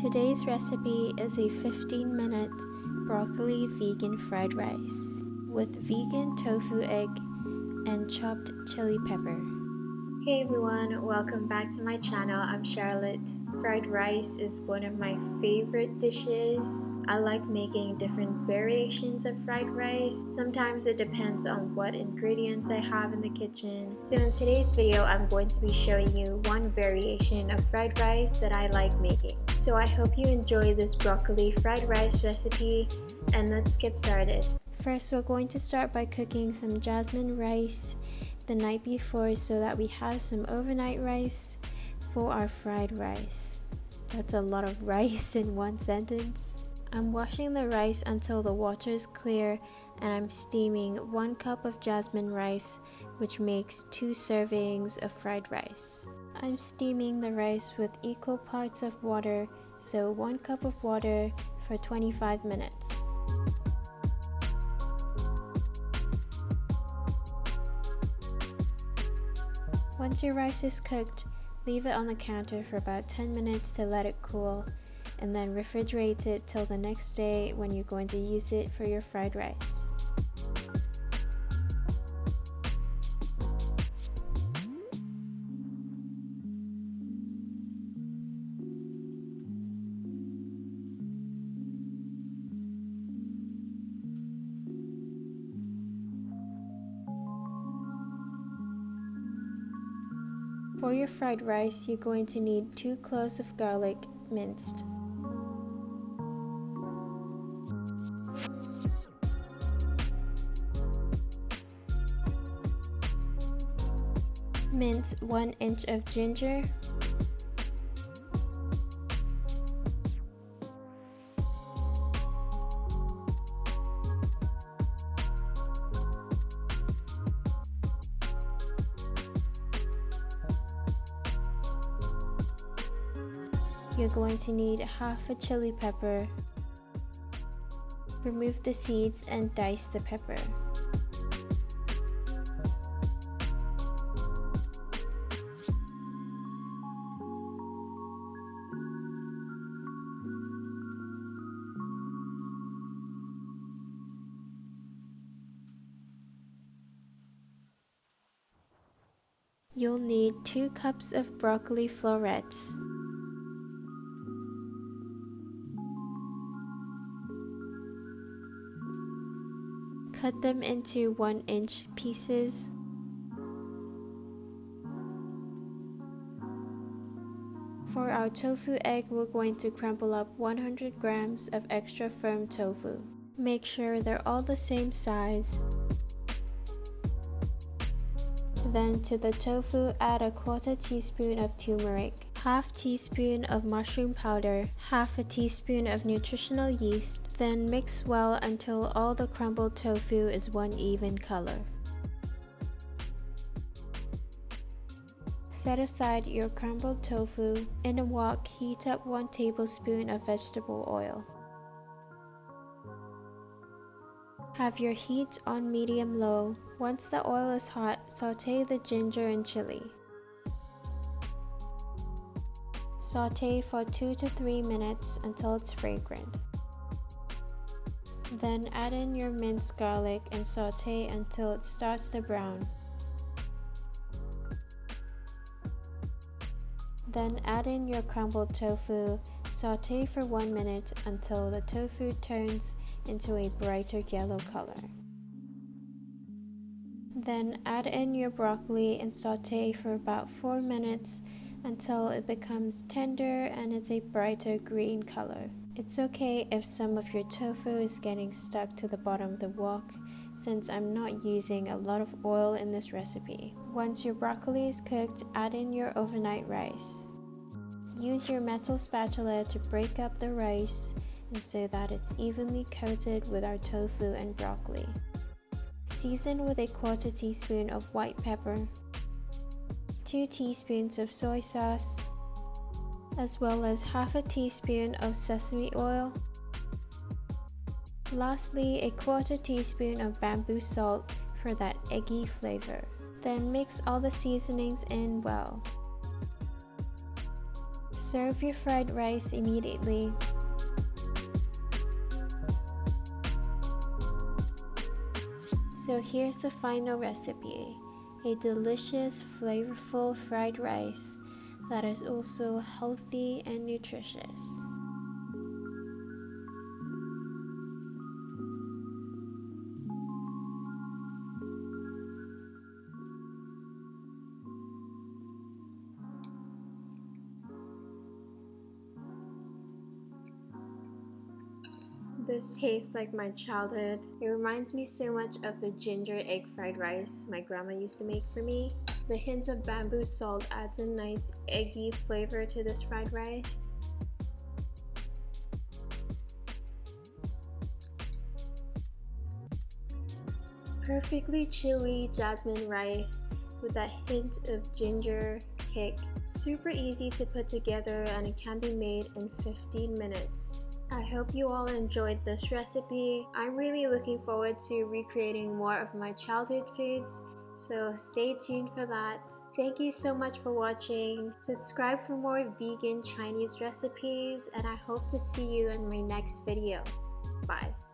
Today's recipe is a 15-minute broccoli vegan fried rice with vegan tofu egg and chopped chili pepper. Hey everyone, welcome back to my channel. I'm Charlotte. Fried rice is one of my favorite dishes. I like making different variations of fried rice. Sometimes it depends on what ingredients I have in the kitchen. So in today's video, I'm going to be showing you one variation of fried rice that I like making. So I hope you enjoy this broccoli fried rice recipe, and let's get started. First, we're going to start by cooking some jasmine rice the night before so that we have some overnight rice for our fried rice. That's a lot of rice in one sentence. I'm washing the rice until the water is clear, and I'm steaming 1 cup of jasmine rice, which makes 2 servings of fried rice. I'm steaming the rice with equal parts of water, so 1 cup of water for 25 minutes. Once your rice is cooked, leave it on the counter for about 10 minutes to let it cool, and then refrigerate it till the next day when you're going to use it for your fried rice. For your fried rice, you're going to need 2 cloves of garlic minced. Mince 1 inch of ginger. You're going to need half a chili pepper. Remove the seeds and dice the pepper. You'll need 2 cups of broccoli florets. Cut them into 1-inch pieces. For our tofu egg, we're going to crumble up 100 grams of extra firm tofu. Make sure they're all the same size. Then to the tofu, add a 1/4 teaspoon of turmeric, 1/2 teaspoon of mushroom powder, 1/2 teaspoon of nutritional yeast. Then mix well until all the crumbled tofu is one even color. Set aside your crumbled tofu. In a wok, heat up 1 tablespoon of vegetable oil. Have your heat on medium-low. Once the oil is hot, saute the ginger and chili. Saute for 2 to 3 minutes until it's fragrant. Then add in your minced garlic and saute until it starts to brown. Then add in your crumbled tofu. Saute for 1 minute until the tofu turns into a brighter yellow color. Then add in your broccoli and saute for about 4 minutes until it becomes tender and it's a brighter green color. It's okay if some of your tofu is getting stuck to the bottom of the wok, since I'm not using a lot of oil in this recipe. Once your broccoli is cooked, add in your overnight rice. Use your metal spatula to break up the rice and so that it's evenly coated with our tofu and broccoli. Season with a 1/4 teaspoon of white pepper, 2 teaspoons of soy sauce, as well as 1/2 teaspoon of sesame oil. Lastly, a 1/4 teaspoon of bamboo salt for that eggy flavor. Then mix all the seasonings in well. Serve your fried rice immediately. So here's the final recipe, a delicious, flavorful fried rice that is also healthy and nutritious. This tastes like my childhood. It reminds me so much of the ginger egg fried rice my grandma used to make for me. The hint of bamboo salt adds a nice eggy flavor to this fried rice. Perfectly chewy jasmine rice with that hint of ginger kick. Super easy to put together and it can be made in 15 minutes. I hope you all enjoyed this recipe. I'm really looking forward to recreating more of my childhood foods, so stay tuned for that. Thank you so much for watching. Subscribe for more vegan Chinese recipes, and I hope to see you in my next video. Bye.